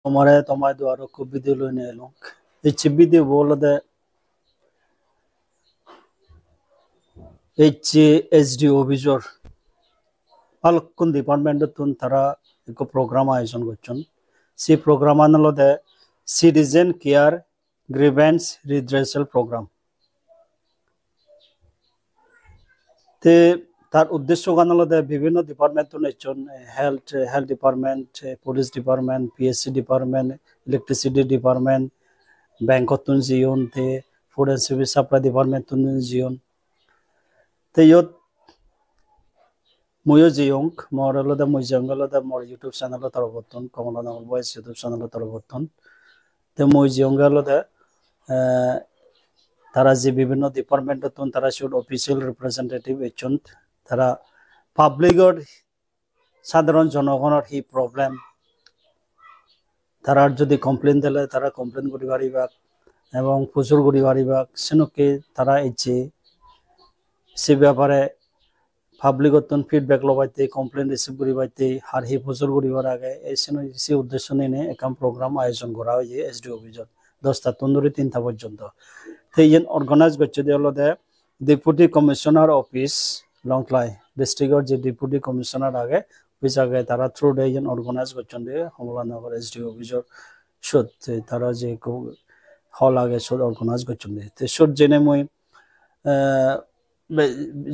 Tomare tomai do aro ko video lo ne long. Each video bolo de HSD obisor. Al kun department tun tara eko program ayojon gochon. Si program analo de Citizen Care Grievance Redressal Program. Te তার উদ্দেশ্য গান হলো বিভিন্ন department health department police department PSC department electricity department bank তুন জিয়ন তে food and service supply department তুন জিয়ন তে ইয়ত ময়ো জিয়ং মর হলো মই জঙ্গল মর ইউটিউব চ্যানেল তরবর্তন কমলা নাগর বয়েস ইউটিউব চ্যানেল তরবর্তন তে মই জঙ্গল তারা যে বিভিন্ন ডিপার্টমেন্ট তুন তারা শুড অফিসিয়াল রিপ্রেজেন্টেটিভ এচন তারা পাবলিকর সাধারণ জনগণের হি প্রবলেম তারা যদি কমপ্লেন দিলে তারা কমপ্লেন করি পারিবা এবং প্রচুর করি পারিবা সেনকে তারা ইচ্ছে সে ব্যাপারে পাবলিকত ফিডব্যাক লবাইতে কমপ্লেন রিসিভ করি পাইতে আর হি প্রচুর করিবার আগে এই সে উদ্দেশ্য নিয়ে একাম প্রোগ্রাম আয়োজন করা হয়েছে এসডি অভিযোগ 10টা তন্দুরি 3টা পর্যন্ত তো এই অর্গানাইজ করছে হলো ডেপুটি কমিশনার অফিস লংক্লাই ডিস্ট্রিক্টর যে ডেপুটি কমিশনার আগে অফিস আগে তারা থ্রু ডে অর্গানাইজ করছেন কমলানগর এসডি অফিসর শুট তারা যে হল আগে শুট অর্গানাইজ করছেন তো শুট জেনে মই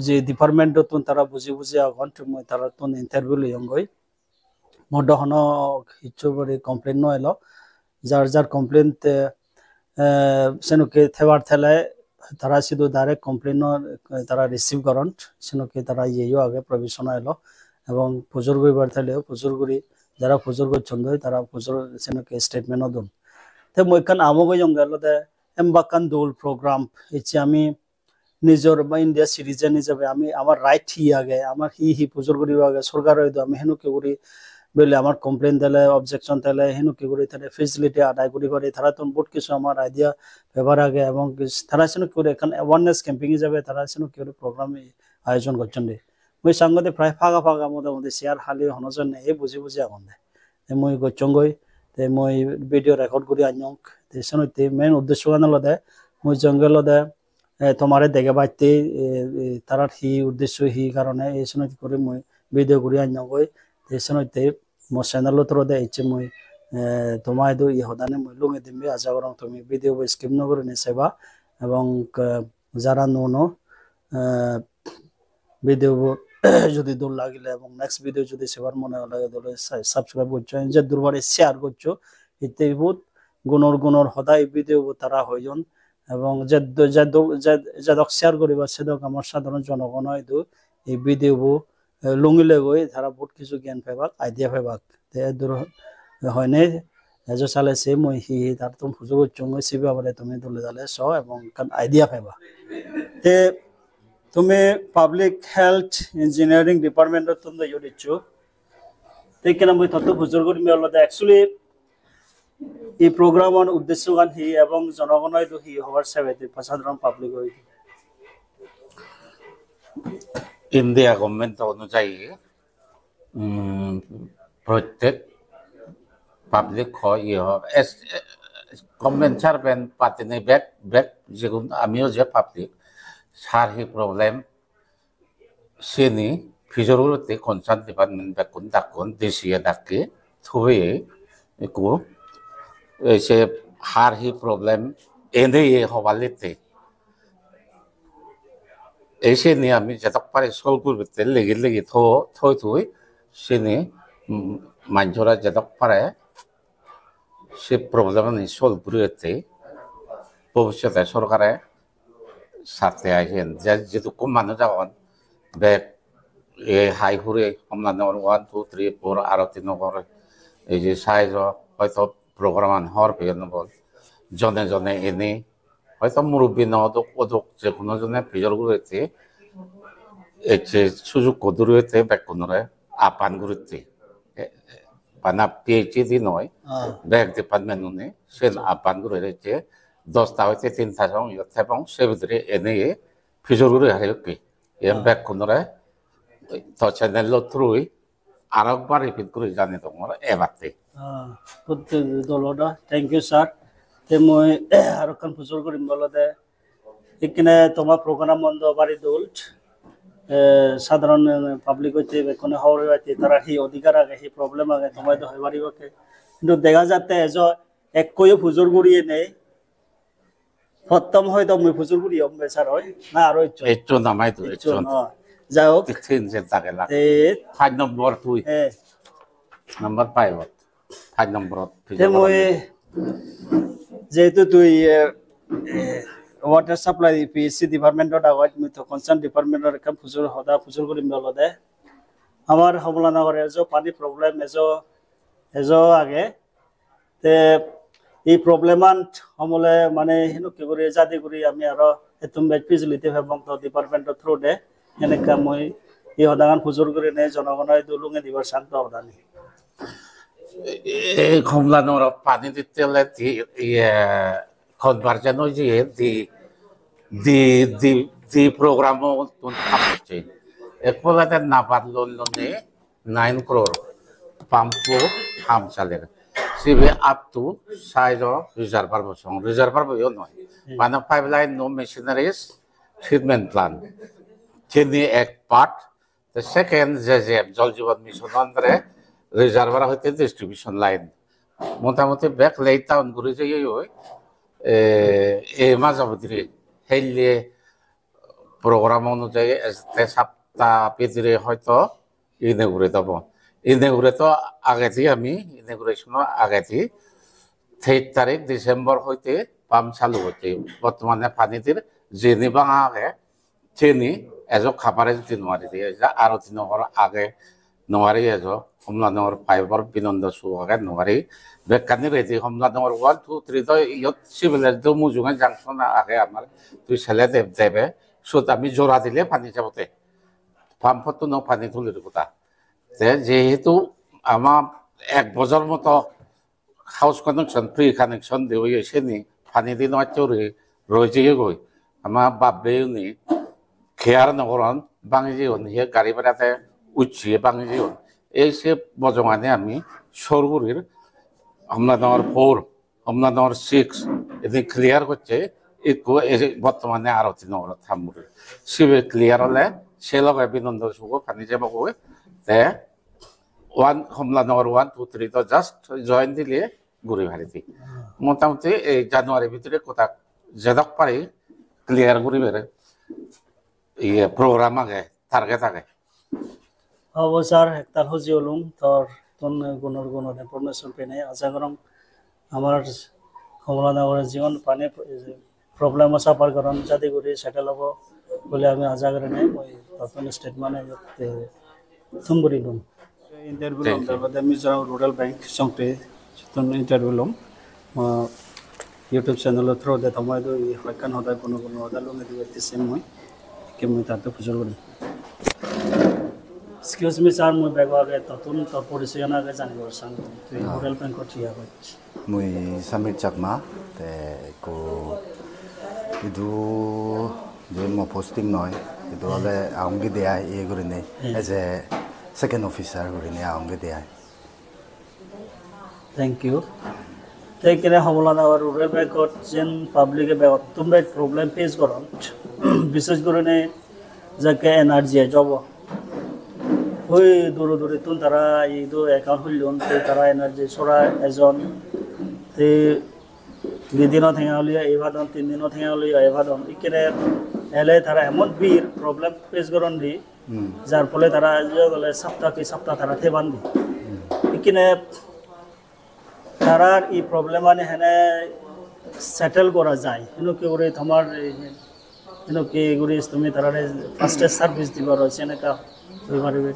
যে ডিপার্টমেন্ট তুন তারা বুঝি বুঝি আগন মই তারা তুন ইন্টারভিউ লিয়ং গই মডহন হিচু বড়ি কমপ্লেন নয়লো যার কমপ্লেন সেনুকে থেবার থেলায় তারা শুধু ডাইরেক্ট কমপ্লেন তারা রিসিভ করন সেনুকে তারা ইয়েও আগে প্রভিশন এলো এবং পুজোর গইবার থেলেও পুজোর গুড়ি যারা পুজোর করছেন তারা পুজোর সেনুকে স্টেটমেন্টও দন তো মইখান আমগো জঙ্গল এমবাকান দোল প্রোগ্রাম ইচ্ছে আমি নিজের ইন্ডিয়া সিটিজেন হিসাবে আমি আমার রাইট হি আগে আমার হি পুজোর করিব আগে সরকার হয়তো আমি হেনুকে করি বলে আমার কমপ্লেন দিলে অবজেকশন দিলে হেনুকে করি তাহলে ফেসিলিটি আদায় করি পারে তারা তো বহুত কিছু আমার আইডিয়া ব্যবহার আগে এবং তারা সেন করে এখন অ্যাওয়ারনেস ক্যাম্পিং হিসাবে তারা সেন কি প্রোগ্রাম আয়োজন করছেন মই সাংগতে প্রায় ফাঁকা ফাঁকা মোটামুটি শেয়ার হালি হনজন এই বুঝি বুঝি এখন মই গই তে মই ভিডিও রেকর্ড করি আনক তে সেনতে মেইন উদ্দেশ্য গান মই জঙ্গল তোমারে দেখে বাইতে তারার হি উদ্দেশ্য হি কারণে এই সময় করে মই ভিডিও করি আনগই এই সময়তে মো চ্যানেল থ্রুতে ইচ্ছে মই তোমায় দো ই হদানে মই লুঙে দিমবে আশা করং তুমি ভিডিও স্কিপ নগরে নেসেবা এবং যারা নো ভিডিও যদি দূর লাগিলে এবং নেক্সট ভিডিও যদি সেবার মনে লাগে তাহলে সাবস্ক্রাইব করছো যে দুর্বারে শেয়ার করছো এতে বহুত গুণর হদাই ভিডিও তারা হইজন এবং যাদক শেয়ার করিবা সেদক আমার সাধারণ জনগণ হয়তো এই ভিডিও লুঙিলে গই তারা বহুত কিছু জ্ঞান পাইবাক আইডিয়া পাইবাক তে দূর হয় নাই এজো চালে সে মই হি তার তুমি ফুজো চঙ্গ সিবা বলে তুমি দলে দালে স এবং কান আইডিয়া পাইবা তে তুমি পাবলিক হেলথ ইঞ্জিনিয়ারিং ডিপার্টমেন্টত তুমি ইউডিচু তে কেন মই তত ফুজোর করি মেলতে অ্যাকচুয়ালি এই প্রোগ্রামের উদ্দেশ্য গান হি এবং জনগণের হি হওয়ার সেবাতে সাধারণ পাবলিক হই ইন্ডিয়া গভর্নমেন্ট অনুযায়ী প্রত্যেক পাবলিক হয় গভর্নমেন্ট সার্ভেন্ট পাতিনি বেক যেগুলো আমিও যে পাবলিক সার হি প্রবলেম সেনি ফিজরুতে কনসার্ন ডিপার্টমেন্ট বেকুন ডাকুন ডিসিএ ডাকে থুয়ে একু এসে হার হি প্রবলেম এনে হওয়ালিতে এসে নিয়ে আমি যেতক পারে সলভ করতে লেগে থই সেনি মানুষরা যেতক পারে সে প্রবলেম সলভ করতে ভবিষ্যতে সরকারে সাথে আইসেন যেহেতু কম মানুষ যাওয়ান বেগ হাই হুরে হমলানগর 1 2 3 4 আরো 3 নগর এই যে সাইজ হয়তো প্রোগ্রাম হওয়ার পেয়ে বল জনে এনে হয়তো মুরব্বী নদক ওদক যে কোনো জনে ফিজর গুলোতে এসে সুযোগ কদুরুতে বেকুনরে আপান গুরুতে পানা পিএইচডি নয় ব্যাক ডিপার্টমেন্ট নুনে সে আপান গুরুতে 10টা হইতে 3টা সং এবং সে ভিতরে এনে ফিজর গুলো হারিয়ে এম বেকুনরে তো চ্যানেল থ্রুই আরেকবার রিপিট করে জানি তোমার এবারতে দলটা থ্যাংক ইউ স্যার তে মই আর কান ফুজুর করিম বলতে ইকনে তোমার প্রোগ্রাম বন্ধ বাড়ি দোল্ট সাধারণ পাবলিক হইতে কোনো হওয়ার হইতে তারা সেই অধিকার আগে সেই প্রবলেম আগে তোমায় তো হয় পারিবকে কিন্তু দেখা যাতে এক কইও ফুজুর গুড়িয়ে নেই প্রথম হয়তো মই ফুজুর গুড়ি হম বেচার হয় না আরো একজন নামাই তো একজন যাই হোক তিন যে থাকে না 5 নম্বর তুই নাম্বার 5 নম্বর মই যেহেতু তুই ওয়াটার সাপ্লাই পিএসসি ডিপার্টমেন্টত আগত মই তো কনসার্ন ডিপাৰ্টমেন্টৰ কাম ফুজুৰ হদা ফুজুৰ কৰিম বলদে আমাৰ হমলানগৰ এজো পানী প্ৰব্লেম এজো আগে তে এই প্ৰবলেমান্ট সমলে মানে হেনু কি কৰে জাতি কৰি আমি আৰো এতুম বেট ফেসিলিটি এবং তো ডিপাৰ্টমেন্টৰ থ্ৰু দে এনেকা মই এই হদাগান ফুজুৰ কৰি নে জনগণই দুলুঙে দিবৰ শান্ত অবদানী এই কমলানোর পানি দিতে হলে কনভার্জন হয়েছে দি প্রোগ্রাম হচ্ছে একবেলাতে না পারলে 9 crore পাম্পো হাম চালের সিবে আপ টু সাইজ রিজার্ভার বসং রিজার্ভার বইও নয় মানে পাইপলাইন নো মেশিনারিজ ট্রিটমেন্ট প্লান্ট চিনি এক পার্ট দ্য সেকেন্ড যে জল জীবন মিশন আন্ডারে রিজার্ভার হইতে ডিস্ট্রিবিউশন লাইন মোটামুটি ব্যাক লেট টাউন ঘুরে যাই এই মাঝামাঝি হেললে প্রোগ্রাম অনুযায়ী সপ্তাহ পেদিরে হয়তো ইনেগুড়ে দেব ইনেগুড়ে তো আগে থেকে আমি ইনেগুরেশনের আগে থেকে 3 তারিখ ডিসেম্বর হইতে পাম্প চালু হচ্ছে বর্তমানে পানিটির যিনি বাঙা আগে চিনি এজ খাবারে যদি নোৱাৰি দিয়ে আৰো 3 হওয়াৰ আগে নোৱাৰি এজ হমলানগৰ পাইপৰ বিনন্দ সুহাগে নোৱাৰি বেকানি রেডি হমলানগর 1 2 3 তো ইয়ত সিভিলের তো মুজুঙে জাংশন আগে আমার তুই ছেলে দেবে সুত আমি জোড়া দিলে পানি যাবতে পাম্পত তো পানি তুলির কথা যেহেতু আমার 1 বছর মতো হাউস কানেকশন ফ্রি কানেকশন দেওয়া হয়েছে নি পানি দিন রয়েছে গই আমার বাপে নি খেয়ার নগরন বাঙি জীবন হিয়ে গাড়ি ভাড়াতে উঠিয়ে বাঙি জীবন এই সে বজমানে আমি সরগুড়ির হমলানগর 4 হমলানগর 6 এদিকে ক্লিয়ার করছে বর্তমানে আরো 3 নম্বর থামুর সিবে ক্লিয়ার হলে সে লগে বিনন্দ সুখ পানি যাব গই তে 1 হমলানগর 1 2 3 তো জাস্ট জয়েন দিলে ঘুরে ভারিতি মোটামুটি এই জানুয়ারির ভিতরে কোথা যেদক পারি ক্লিয়ার ঘুরে বেড়ে program আগে টার্গেট আগে হবো স্যার একটার হজি হলুম তোর তোন গুণর গুণ ইনফরমেশন পেনে আশা করম আমার কমলানগরের জীবন পানি প্রবলেম সাফার করন যাতে করে সেটেল হব বলে আমি আশা করে নেই ওই তখন স্টেটমেন্ট থুমবুরি লুম ইন্টারভিউ লম তারপরে মিজোরাম রুরাল ব্যাংক সংতে ইন্টারভিউ লম ইউটিউব চ্যানেলের থ্রু দে তোমায় তো হয়কান হদায় কোনো হদা লুঙে দিতে মই কেমন তাতে ফুজুর করি এক্সকিউজ মি স্যার মই বেগ আগে ততুন তো পরিচয় না আগে জানিব চাং তুই রুরাল ব্যাংকত ঠিয়া করছিস মই সামির চাকমা তে কো ইদু যে মো পোস্টিং নয় ইদু হলে আউঙ্গি দেয়া এ করিনে এজ এ সেকেন্ড অফিসার করিনে আউঙ্গি দেয়া থ্যাংক ইউ তেকেরে হমলানগর রুরাল ব্যাংকত যেন পাবলিকে বেগত তোমরা প্রবলেম ফেস করন বিশেষ করে যাকে এনার্জি যাব ওই দূরে দূরে তুন তারা এই দো অ্যাকাউন্ট হইলন তারা এনার্জি সরা এজন তে দুদিনও থেঙা হলিয়া এভাদন 3 দিনও থেঙা হলিয়া এভাদন ইকেরে এলে তারা এমন বীর প্রবলেম ফেস করন দি যার ফলে তারা গলে সপ্তাহ তারা থেবান দি ইকেনে তারার এই প্রবলেম মানে হেনে সেটেল করা যায় কিন্তু কি করে তোমার কিন্তু কি করে তুমি তারারে ফার্স্টে সার্ভিস দিবার আছে এনেকা হই পারবে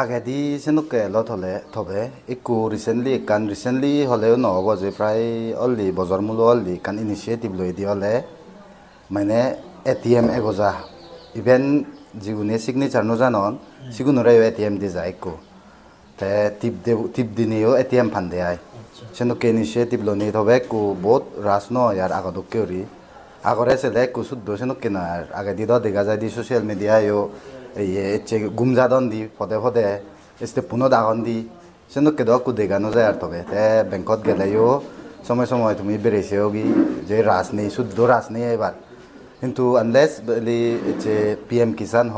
আগে দি সেনুকে লত হলে তবে একু রিসেন্টলি হলেও নহব যে প্রায় অললি বজার মূল্য অললি কান ইনিশিয়েটিভ লই দি হলে মানে এটিএম এগোজা ইভেন যিগুনে সিগনেচার নজানন সিগুনরে এটিএম দি যায় একু তে টিপ দিনেও এটিএম ফান্দে আয় সেনুকে ইনিশিয়েটিভ লনি তবে একু বহুত রাস ন ইয়ার আগদকেরি আগরে সেলে একু শুদ্ধ সেনুকে না আগে দি দেখা যায় দি সোশ্যাল মিডিয়ায়ও এই গুমজাদন দি পদে este puno dagon di seno kedo aku dega no jay ar tobe te bankot gelayo সময় সময় তুমি বেরেছেও কি যে রাস নেই শুদ্ধ রাস নেই এবার কিন্তু আনলেস বলি যে পিএম কিষান হ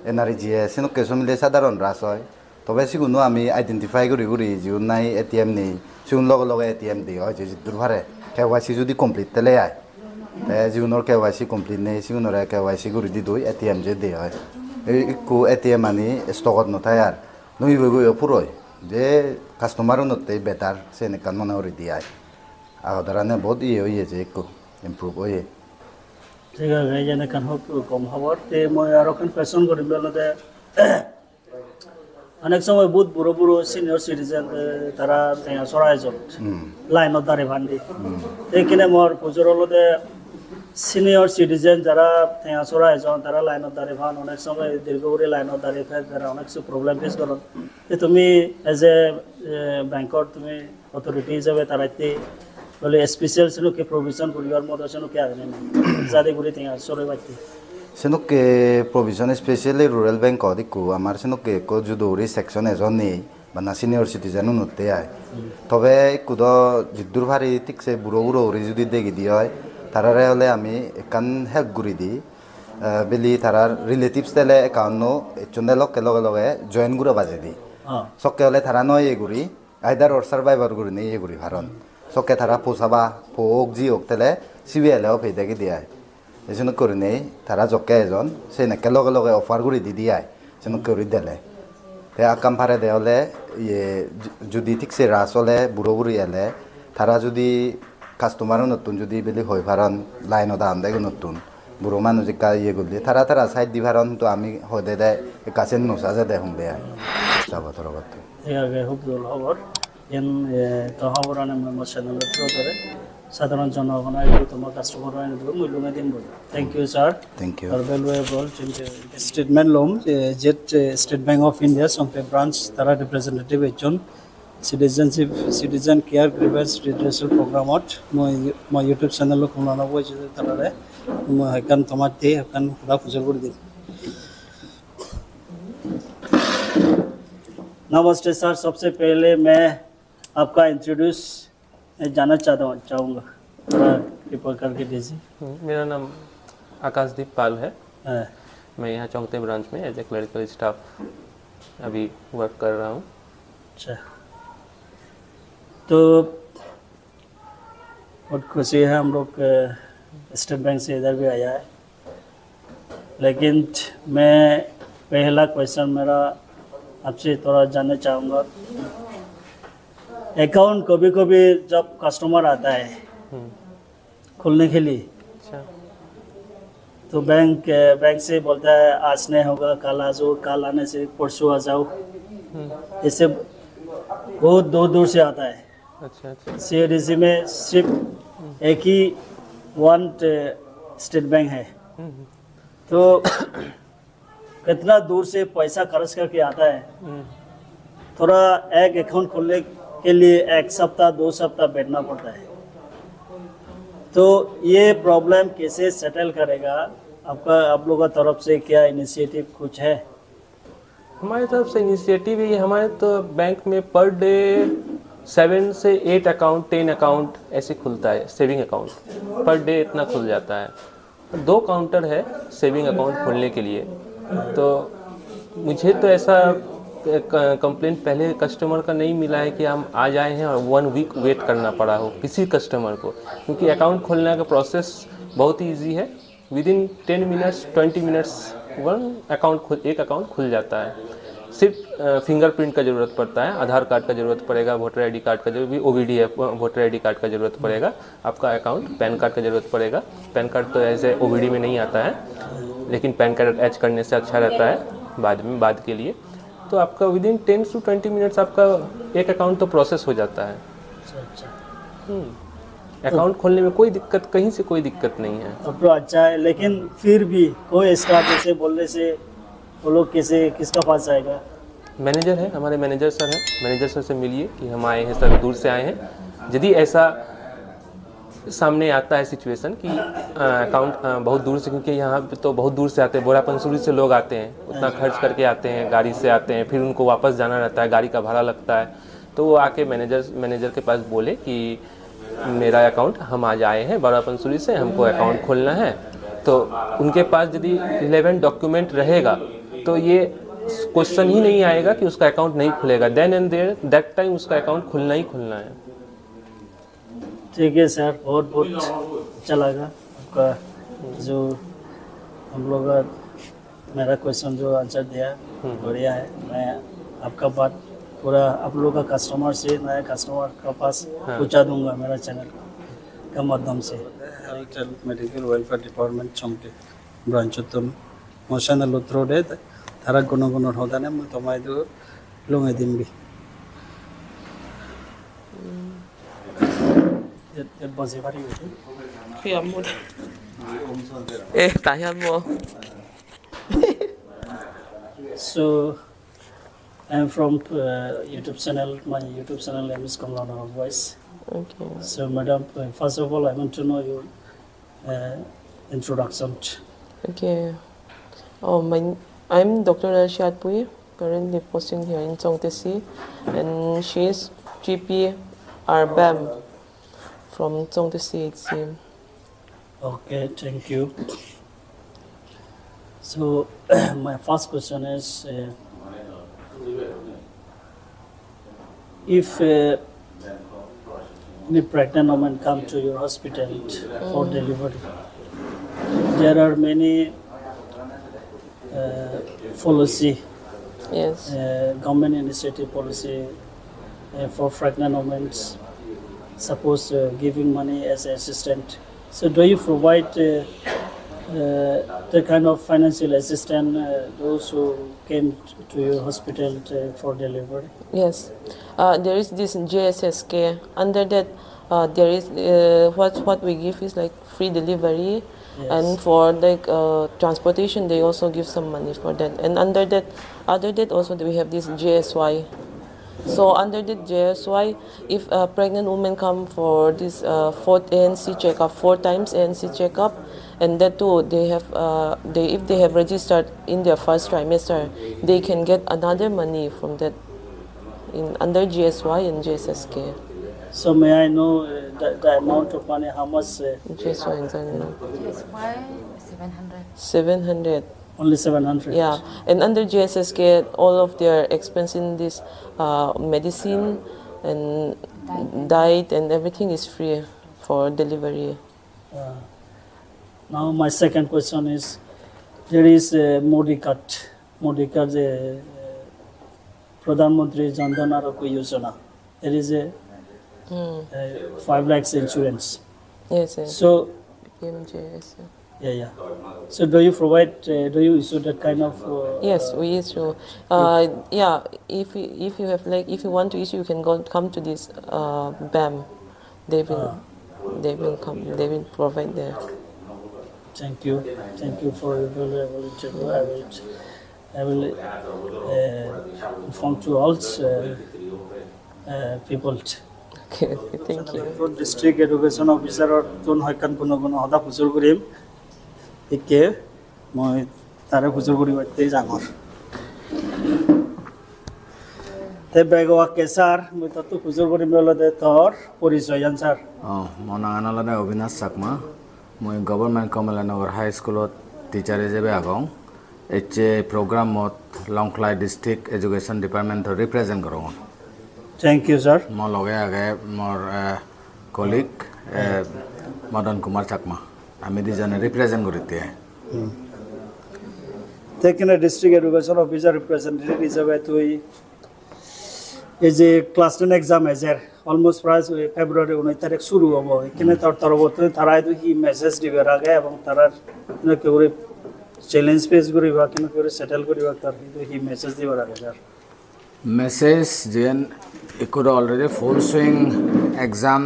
এনআরজিএ সেনকে সমিলে সাধারণ রাস হয় তবে সেগুলো আমি আইডেন্টিফাই করি করি যেগুলো নাই এটিএম নেই সেগুলো লগে লগে এটিএম দিই হয় যে দূর ভারে কেওয়াইসি যদি কমপ্লিট তেলে আয় যেগুলোর কেওয়াইসি কমপ্লিট নেই সেগুলোর কেওয়াইসি করে দি দই এটিএম যে দিয়ে হয় একটু এটিএম আনি স্টকত নথায় আর নই বই পুরোয় যে কাস্টমারও নতে বেটার সে নেকান মনে করে দিয়ে আগদারানে বহুত ইয়ে হয়েছে একটু ইম্প্রুভ হয়ে ঠিক আছে যেনে কান হোক কম খবর তে মই আৰু এখন কোৱেশ্যন কৰিম লতে অনেক সময় বহুত বুড়ো বুড়ো সিনিয়ৰ সিটিজেন তাৰা চৰাইজত লাইনত দাঁড়ি ভান্দি এইখানে মোৰ পুজোৰলতে সিনিয়ৰ সিটিজেন যাৰা চৰাইজন তারা লাইনত দাঁড়ি ভান অনেক সময় দীর্ঘ করে লাইনত দাঁড়িয়ে ফেস তারা অনেক প্রবলেম ফেস করো তুমি এজ এ ব্যাংকর তুমি অথরিটি হিসাবে তারাইতে বলে স্পেশাল সেনো কে প্রভিশন করিবার মতো সেনো কে আগে নেই যাতে করে চড়ে বাড়তে সেনুকে provision specially rural bank Diku আমার সেনুকে কো জুদৌরি সেকশন এজন নেই বা না সিনিয়র সিটিজেনও নতে আয় তবে কুদ জিদ্দুর ভারি ঠিকছে বুড়ো বুড়ো উড়ি যদি দেখি দিয়ে হয় তারারে হলে আমি একান হেল্প করে দিই বেলি তারার রিলেটিভস তেলে একাউন্ট এচনে লগে লগে লগে জয়েন গুলো বাজে দিই সকে হলে তারা নয় এগুড়ি আইদার ওর সার্ভাইভার গুড়ি নেই এগুড়ি ভারণ সকে তারা পোষাবা পোক জি হোক তেলে সিবিএলও ফেদাকে দিয়ে এজন্য করে নেই তারা জকে এজন সেই নাকে লগে লগে অফার করে দি দিয়ে যেন করে দিলে তে আকাম ফারে দে হলে ইয়ে যদি ঠিকছে রাস হলে বুড়ো বুড়ি এলে তারা যদি কাস্টমারও নতুন যদি বেলি হয়ে ভারণ লাইনও দাম দেয় নতুন বুড়ো মানুষ জিকা ইয়ে করলি তারা তারা সাইড দি ভারণ তো আমি হদে দেয় কাছে নোসা যে দেয় হুমবে যাব তোর কথা খুব খবর এন তো খবর আনে আমার চ্যানেলের থ্রু করে সাধারণ জনগণের তোমার কাস্টমার মূল্যমে দিন বলি thank you sir thank you আর ভ্যালুয়েবল স্টেটমেন্ট লোম জেট স্টেট ব্যাংক অফ ইন্ডিয়া সম্পে ব্রাঞ্চ তারা রিপ্রেজেন্টেটিভ একজন সিটিজেন কেয়ার গ্রিভেন্স রিড্রেসাল প্রোগ্রামত মই ইউটিউব চেনেল খুলনা বলছি তারারে মই হেকান তোমার দিয়ে হেকান খুদা ফুজল করে দিন नमस्ते सर सबसे पहले मैं आपका इंट्रोड्यूस जानना चाहूँगा थोड़ा कृपा करके दीजिए मेरा नाम आकाशदीप पाल है मैं यहाँ चौंकते ब्रांच में एज ए क्लरिकल स्टाफ अभी वर्क कर रहा हूँ अच्छा तो बहुत खुशी है हम लोग स्टेट बैंक से इधर भी आया है लेकिन मैं पहला क्वेश्चन मेरा आपसे थोड़ा जानना चाहूँगा अकाउंट कभी कभी जब कस्टमर आता है खोलने के लिए अच्छा तो बैंक से बोलता है आज नहीं होगा कल आ जाओ कल आने से परसों आ जाओ इससे बहुत दूर दूर से आता है अच्छा अच्छा सीआईडीसी में सिर्फ एक ही वन स्टेट बैंक है तो कितना दूर से पैसा खर्च करके आता है थोड़ा एक अकाउंट खोलने के लिए 1 सप्ताह 2 सप्ताह बैठना पड़ता है तो ये प्रॉब्लम कैसे सेटल करेगा आप लोगों की तरफ से क्या इनिशिएटिव कुछ है हमारी तरफ से इनिशिएटिव है हमारे तो बैंक में पर डे 7 से 8 अकाउंट 10 अकाउंट ऐसे खुलता है सेविंग अकाउंट पर डे इतना खुल जाता है 2 काउंटर है सेविंग अकाउंट खोलने के लिए तो मुझे तो ऐसा कंप्लेंट पहले कस्टमर का नहीं मिला है कि हम आज आए हैं और 1 वीक वेट करना पड़ा हो किसी कस्टमर को क्योंकि अकाउंट खोलने का प्रोसेस बहुत ही ईजी है विदिन 10 मिनट्स 20 मिनट्स एक अकाउंट खुल जाता है सिर्फ फिंगरप्रिंट का ज़रूरत पड़ता है आधार कार्ड का ज़रूरत पड़ेगा वोटर आईडी कार्ड का जरूरत भी ओवीडी है वोटर आईडी कार्ड का ज़रूरत पड़ेगा आपका अकाउंट पैन कार्ड का ज़रूरत पड़ेगा पैन कार्ड तो ऐसे ओवीडी में नहीं आता है लेकिन पैन कार्ड अटैच करने से अच्छा रहता है बाद के लिए तो आपका विदिन 10 to 20 मिनट्स आपका एक अकाउंट तो प्रोसेस हो जाता है अकाउंट खोलने में कोई दिक्कत कहीं से कोई दिक्कत नहीं है अब तो अच्छा है लेकिन फिर भी कोई स्टाफ ऐसे बोलने से वो लोग किसका पास जाएगा मैनेजर है हमारे मैनेजर सर हैं मैनेजर सर से मिलिए कि हम आए हैं सर दूर से आए हैं यदि ऐसा सामने आता है सिचुएशन कि अकाउंट बहुत दूर से, क्योंकि यहाँ पे तो बहुत दूर से आते हैं, बोरा पंसूरी से लोग आते हैं, उतना खर्च करके आते हैं, गाड़ी से आते हैं, फिर उनको वापस जाना रहता है, गाड़ी का भाड़ा लगता है। तो वो आके मैनेजर के पास बोले कि मेरा अकाउंट, हम आज आए हैं बोरा पंसूरी से, हमको अकाउंट खोलना है। तो उनके पास यदि रिलेवेंट डॉक्यूमेंट रहेगा तो ये क्वेश्चन ही नहीं आएगा कि उसका अकाउंट नहीं खुलेगा। Then and there that time उसका अकाउंट खुलना ही खुलना है। ठीक है सर, बहुत बहुत अच्छा लगा आपका जो हम लोग मेरा क्वेश्चन जो आंसर दिया, बढ़िया है। मैं आपका बात पूरा आप लोग का कस्टमर से नया कस्टमर का पास पहुंचा दूंगा मेरा चैनल का माध्यम से। हेल्थ मेडिकल वेलफेयर डिपार्टमेंट चमटे ब्रांच तुम मोशन लुत्रो दे तारा गुण गुण होता ने मैं तुम्हारे दो लुंगे दिन भी बजे भारी So I'm from YouTube channel. My YouTube channel name is Kamlana Voice. Okay. So, madam, first of all, I want to know your introduction. Okay. I'm Dr. Rashad Pui, currently posting here in Tsongtesi, and she's GP RBAM from Tsongtesi HCM. Okay, thank you. So, my first question is, if any pregnant woman come to your hospital for delivery, there are many policy, Yes. government initiative policy for pregnant women, suppose giving money as assistant. So do you provide the kind of financial assistance those who came to your hospital for delivery? Yes. There is this JSSK. Under that, there is what we give is like free delivery, and for like transportation, they also give some money for that. And under that also we have this JSY. So under the JSY, if a pregnant woman come for this fourth ANC checkup, 4 times ANC checkup, and that too they have if they have registered in their first trimester, they can get another money from that under GSY and JSSK. So may I know the amount of money, how much? GSY and GSY 700. 700. Only 700? Yeah, and under GSSK, all of their expense in this medicine and diet and everything is free for delivery. Now my second question is, there is Modi card, Pradhan Mantri Jan Dhan Arogya Yojana. There is a 5 lakhs insurance. Yes, yes. So PMJS. yeah. So do you provide, do you issue that kind of? Yes, we issue. Yeah, if you have like, if you want to issue, you can come to this BAM. They will come. They will provide there. Thank you for your valuable interview. I will inform to all people. Okay, thank you. District Education Officer or Tun Hoikan Punogono Hoda Puzurgurim. Ike, my Tara Puzurguri Tezamor. The Begoa Kesar, with a Puzurguri Melo de Thor, Purisoyan sir. Monanala Ovinas Sakma, my government Kamalanar High School teacher is a bagong. It's a program of Longklai District Education Department to represent ground. Thank you, sir. More colleague, Madan Kumar Chakma. আমি দুজনে represent করতে Taking a district education officer representative হিসেবে তুই এই যে class 10 exam আছে almost প্রায় ফেব্রুয়ারি 19 তারিখ শুরু হবে এখানে তার তরফতে তারা কি মেসেজ দিবে আগে এবং তারা কেউরে চ্যালেঞ্জ ফেস করিবা কিনা কেউরে সেটেল করিবা তার কি মেসেজ দিবে আগে স্যার মেসেজ যেন ইকুড অলরেডি ফুল সুইং এক্সাম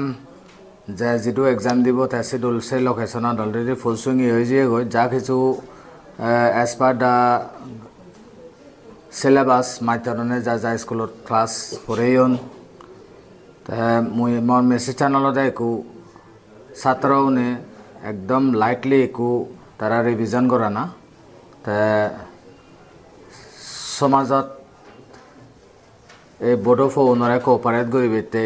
যেটো এক্সাম দিব তাৰ শিডিউল সে লোকেশনত অলৰেডি ফুল সুইং হৈ যায় গৈ যা কিছু এজ পাৰ দা সিলেবাস মাইতৰণে যা স্কুলত ক্লাছ পঢ়েয়ন তা মই মেসেজ চ্যানেলত একো ছাত্রওনে একদম লাইটলি একো তারা রিভিজন করা না তে সমাজত এই বড় ফোনরে কোঅপারেট করিবেতে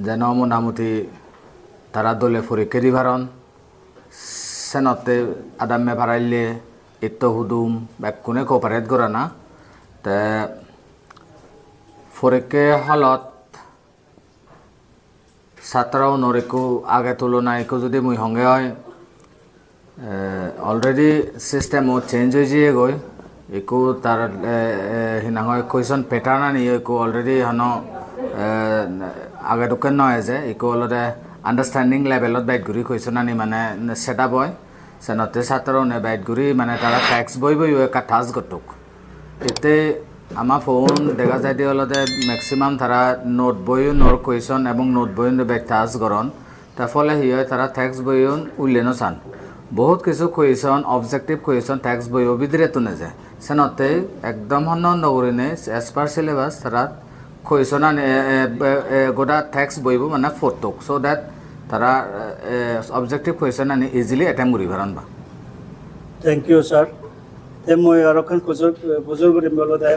যেন মোটামুটি তারা দলে পরীক্ষা দিবারণ সেনতে আদামে ভারাইলে ইত্ত হুদুম বেকুনে কোঅপারেট করা না তে পরীক্ষা হলত ছাত্রাও নরেকো আগে তুলনায় একো যদি মুই সঙ্গে হয় অলরেডি সিস্টেমও চেঞ্জ হয়ে যায়ে গই একো তার হিনাঙয় কুয়েশন প্যাটার্ন আনি একো অলরেডি হন আগে দোকান নয় যে একো অলরে আন্ডারস্ট্যান্ডিং লেভেলত বাইট ঘুরি কুয়েশন আনি মানে সেট আপ হয় সেনতে ছাত্রাও নে বাইট ঘুরি মানে তারা টেক্সট বই বই একটা টাচ গটুক এতে আমার ফোন দেখা যায় দিয়ে হলতে ম্যাক্সিমাম তারা নোট বইও নোট কুয়েশন এবং নোট বইও বাইট টাচ করন তার ফলে হি হয় তারা টেক্সট বইও উল্লেনো চান বহুত কিছু কুয়েশন অবজেক্টিভ কুয়েশন টেক্সট বইও বিদরে তুলে যায় সেনতে একদম হন নগরিনে এজ পার সিলেবাস তারা কুয়েশন গোটা টেক্সট বইব মানে ফটোক সো দ্যাট তারা অবজেক্টিভ কুয়েশন আনি ইজিলি অ্যাটেম্প করি পারন বা থ্যাংক ইউ স্যার তে মই আর এখন বুজুর করিম বলতে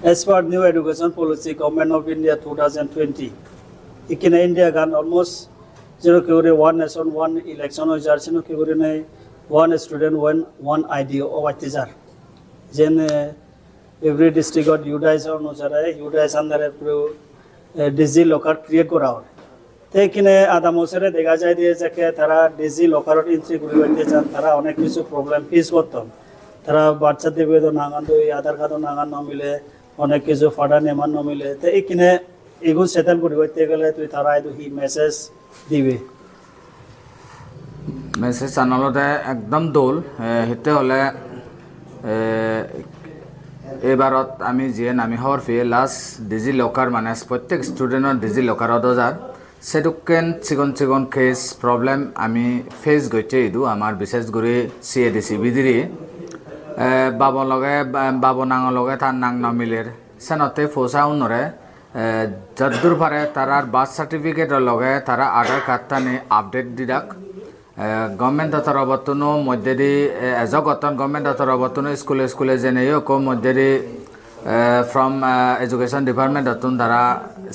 as per new education policy government of India 2020 ikine India gan almost zero kore one nation one election ho jar sino kore nei one student one ID o atijar jen every district got UDIS or no jara UDIS andare pro digi locker create kora hore te ikine adamosere dekha jay diye je tara digi locker entry koribaite jan tara onek kichu problem face korton tara বাচ্চা দেবে তো নাগান তো আধার card নাগান না মিলে অনেক কিছু ফাটা নেমান না মিলে তো এইখানে এগুলো সেটেল করতে গেলে তুই তারা হি মেসেজ দিবে মেসেজ আনালতে একদম দোল হেতে হলে এবারত আমি যেন আমি হওয়ার ফিয়ে লাস্ট ডিজি লকার মানে প্রত্যেক স্টুডেন্টর ডিজি লকারত যার সেটুকেন চিকন কেস প্রবলেম আমি ফেস গইতে ইদু আমার বিশেষ করে সিএডিসি বিদিরি বাবো লগে বাবো নাঙ লগে তার নাং নমিলের সেনতে ফোসা উনরে যদ্দূর পারে তারার বার্থ সার্টিফিকেটর লগে তারা আধার কার্ডটা নিয়ে আপডেট দিদাক গভর্নমেন্ট তরফতনো মধ্যে এজগতন গভর্নমেন্ট তরফতনো স্কুলে যেনেও কো মধ্যে ফ্রম এডুকেশন ডিপার্টমেন্টতন তারা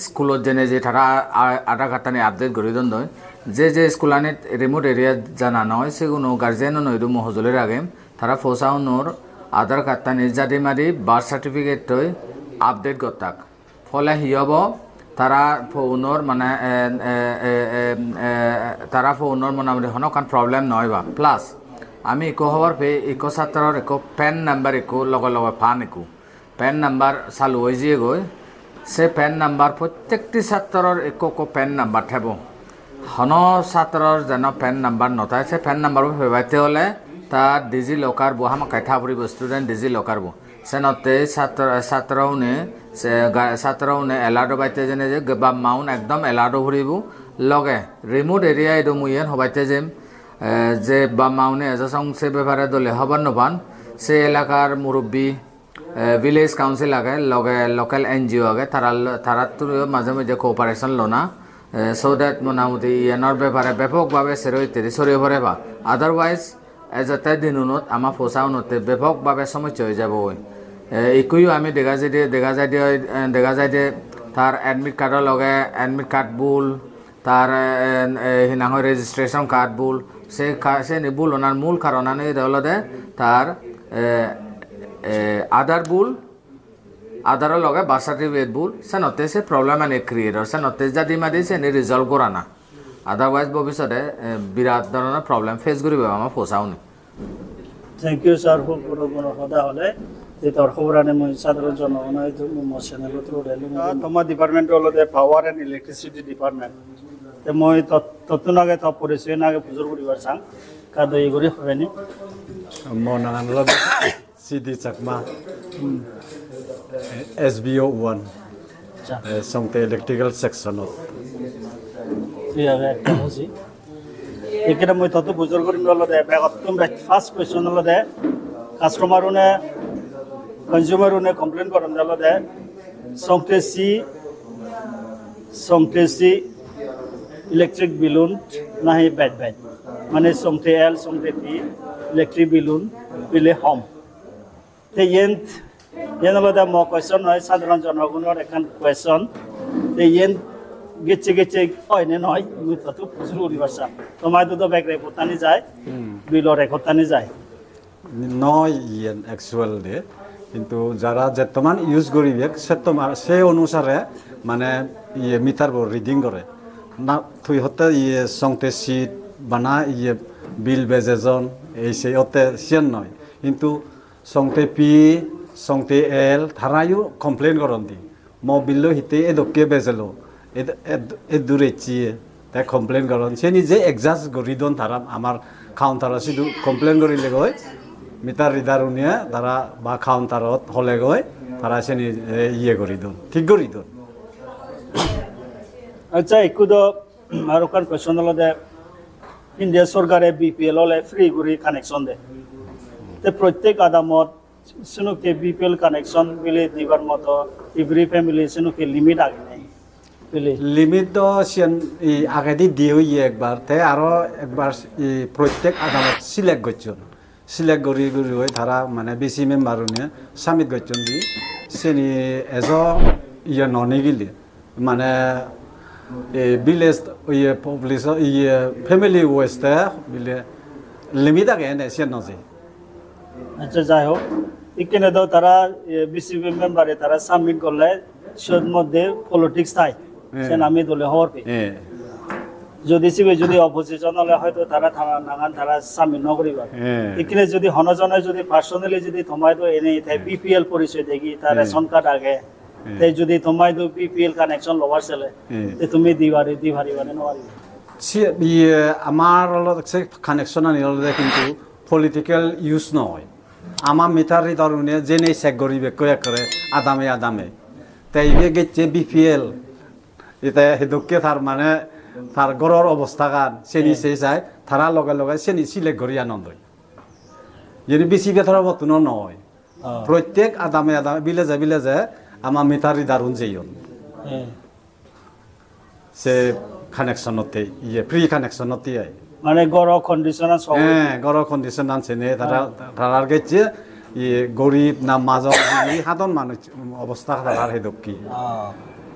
স্কুলত যেনে যে তারা আধার কার্ডটা নিয়ে আপডেট করে দিন যে স্কুলানিত রিমোট এরিয়া জানা নয় সেগুলো গার্জিয়ানও নইদু মহজলের আগে তারা ফোসাউনোর আধার কার্ডটা নির্যাতি মারি বার্থ সার্টিফিকেট আপডেট করতাক ফলে হিয়ব তারা ফোনের মানে তারা ফোনের মোটামুটি হনকান প্রবলেম নয় বা প্লাস আমি ইকো হওয়ার পে ইকো ছাত্রর ইকো পেন নাম্বার ইকো লগে লগে ফান ইকো পেন নাম্বার চালু হয়ে যেয়ে গই সে পেন নাম্বার প্রত্যেকটি ছাত্রর ইকো পেন নাম্বার থাকব হন ছাত্রর যেন পেন নাম্বার নথায় সে পেন নাম্বার ফেবাইতে হলে তার ডিজি লকার বো হামা কাঠা পড়ব স্টুডেন্ট ডিজি লকার বো সেনতে ছাত্রওনে এলার্ট হবাইতে যেনে যে বা মাউন একদম এলার্ট ভরিব লগে রিমোট এরিয়া এদো মুইয়েন হবাইতে যেম যে বা মাউনে এজসং সে ব্যাপারে দলে হবার নবান সে এলাকার মুরব্বী ভিলেজ কাউন্সিল আগে লগে লোকাল এনজিও আগে তারা তো মাঝে মাঝে কোঅপারেশন লোনা সো দ্যাট মোটামুটি ইয়েনর ব্যাপারে ব্যাপকভাবে সরিয়ে পড়ে বা আদারওয়াইজ এজাতে দিনুনত আমার ফোসাউনতে ব্যাপকভাবে সমস্যা হয়ে যাব একইও আমি দেখা যায় যে তার এডমিট কার্ডের লগে এডমিট কার্ড বুল তার হিনাঙর রেজিস্ট্রেশন কার্ড বুল সে বুল ওনার মূল কারণ হলতে তার আধার বুল আধারের লগে বার্থ সার্টিফিকেট বুল সেনতে সে প্রবলেম আনি ক্রিয়েটর সেনতে যদি মারি সে রিজলভ করা না আদারওয়াইজ ভবিষ্যতে বিরাট ধরনের প্রবলেম ফেস করিব আমার ফোসাউনি থ্যাংক ইউ স্যার কোনো কথা হলে যে তোর খবর আনে মই সাধারণ জনগণের চ্যানেল তোমার ডিপার্টমেন্ট হলো পাওয়ার এন্ড ইলেকট্রিসিটি ডিপার্টমেন্ট তো মই তত্ত্ব নাগে তপ পরিচয় নাগে পুজোর করিবার চাং কাদ এই করে হয়নি মনান সিডি চাকমা SBO 1 সংতে ইলেকট্রিক্যাল সেকশনত একটা হচ্ছে এখানে মই তত বুজুর করিম হলো একদম ফার্স্ট কোয়েশ্চন হলো কাস্টমার কনজিউমার কমপ্লেন করেন হলো সংতে সংটেসি ইলেকট্রিক বিলুন নাহি ব্যাড মানে সংটে এল সংটে পি ইলেকট্রিক বিলুন বিলে হম তে yen alada mo question হয় সাধারণ জনগণের এখন question তে yen গেছে হয় না নয় তো জরুরি ভাষা তোমায় তো ব্যাগ রেপোর্টানি যায় বিল রেপোর্টানি যায় নয় ইয়েন অ্যাকচুয়াল দে কিন্তু যারা যেতমান ইউজ করিবে সেই অনুসারে মানে ইয়ে মিটার রিডিং করে না তুই হতে ইয়ে সংতে সিট বানা ইয়ে বিল বেজেজন এই সেই হতে সিয়ান নয় কিন্তু সংতে পি সংতে এল ধারায়ও কমপ্লেন করন দি মো বিল্লো হিতে এদকে বেজেলো এ দূরে চিয়ে তাই কমপ্লেন করন সে নিজে এডজাস্ট করি দন তারা আমার কাউন্টারত শুধু কমপ্লেন করিলে গৈ মিটার রিডার উনিয়া তারা বা কাউন্টারত হলে গৈ তারা সে ইয়ে করি দন ঠিক করি দন আচ্ছা একটু তো আর ওখান কোয়েশন হলো যে ইন্ডিয়া সরকারে বিপিএল হলে ফ্রি করে কানেকশন দেয় তো প্রত্যেক আদামত সেনুকে বিপিএল কানেকশন বিলে দিবার মতো এভরি ফ্যামিলি সেনুকে লিমিট আগে নেই লিমিট তো আগে দিয়ে একবার তাই আরো একবার প্রত্যেক আদালত সিলেক্ট করছেন সিলেক্ট করি হয়ে তারা মানে বেশি মেম্বার সামিট করছেন দি সেনি এজ ইয়ে ননে গেলে মানে ভিলেজ ইয়ে পপুলেশন ইয়ে ফ্যামিলি ওয়েস্টে বিলে লিমিট আগে এনে সে নজে আচ্ছা যাই হোক এখানে তো তারা বিসিবি মেম্বারে তারা সাবমিট করলে সের মধ্যে পলিটিক্স থাকে সেন আমি দলে হওয়ার পে যদি সিবে যদি অপোজিশন হলে হয়তো তারা নাগান তারা সাবমিট নকরিবা এখানে যদি হনজনে যদি পার্সোনালি যদি তোমায় তো এনে বিপিএল পরিচয় দেখি তার রেশন কার্ড আগে তাই যদি তোমায় তো বিপিএল কানেকশন লওয়ার চলে তুমি দিবারিবারে নওয়ারি আমার কানেকশন আনিলে কিন্তু পলিটিক্যাল ইউজ নয় আমার মিটার রিডার উনি যেনে চেক করিবে কয়ে করে আদামে তাই ইয়ে গেছে বিপিএল এটা সেদুকে তার মানে তার গড়ের অবস্থা গান চেনি সে চাই তারা লগে চেনি সিলেক্ট করি আনন্দ যদি বেশি বেতর বর্তন নয় প্রত্যেক আদামে বিলেজে আমার মিটার রিডার উনজেইন সে কানেকশনতে ইয়ে প্রি কানেকশনতে মানে গড় কন্ডিশন গড় কন্ডিশন আনছে নে তারার গেছে গরিব না মাজক সাধারণ মানুষ অবস্থা তারার হেদকি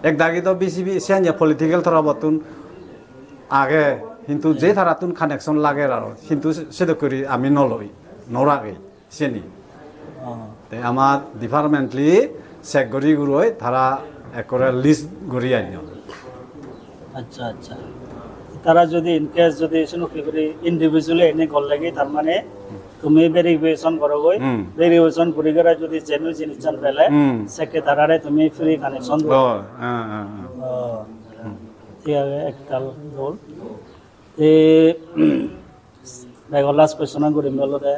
এক দাগি তো বিসিবি সেন পলিটিক্যাল তারা বতুন আগে কিন্তু যে তারা তুন কানেকশন লাগে আর কিন্তু সেটা করি আমি নলই নরাগে সেনি আমার ডিপার্টমেন্টলি চেক করি গুরুই তারা একরে লিস্ট করি আনি আচ্ছা আচ্ছা তারা যদি ইনকেস যদি ইন্ডিভিজুয়ালি এনে গল লাগে তার মানে তুমি ভেরিফিকেশন করো গই ভেরিফিকেশন করি করে যদি জেনুইন জিনিস জান পেলে সেকে তারারে তুমি ফ্রি কানেকশন দো ঠিক আছে একটা বল লাস্ট কোয়েশ্চন করি মেলতে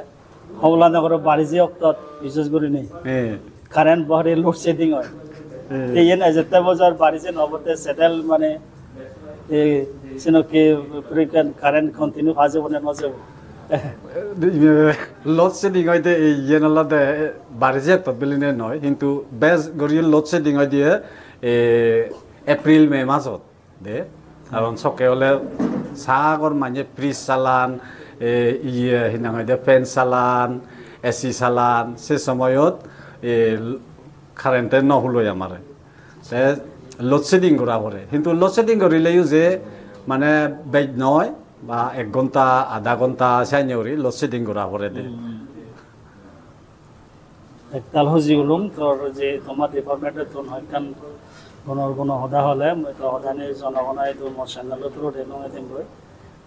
হবলা নগর বাড়ি যে অক্তত বিশেষ করে নেই কারেন্ট বহরে লোড শেডিং হয় এই এনে যেতে বজার বাড়ি যে নবতে সেটেল মানে সেনকে কারেন্ট কন্টিনিউ ফাজে বনে নজে লোড শেডিং হইতে এই ইয়েনলাতে বাড়ি যে অক্তত বিলিনে নয় কিন্তু বেজ গরি লোড শেডিং হয় দিয়ে এপ্রিল মে মাসত দে কারণ সকে হলে সাগর মানে ফ্রিজ চালান ইয়ে হিনাং হয় ফ্যান চালান এসি চালান সে সময়ত কারেন্টে নহলই আমার লোডশেডিং করা পরে কিন্তু লোডশেডিং করিলেও যে মানে বেদ নয় বা 1 ঘন্টা আধা ঘন্টা সাইনি লোডশেডিং করা পরে দে একতাল হজি উলুম তোর যে তোমার ডিপার্টমেন্টের তোন হইকান কোনো হদা হলে মই তো হদানি জনগণাই তো মোর চ্যানেলত রেনঙে দিম গই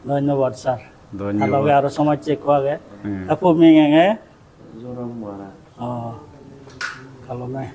ধন্যবাদ স্যার ধন্যবাদ আরো সময় চেক কোয়াগে আপু মিঙে জোরম বড়া কালো নাই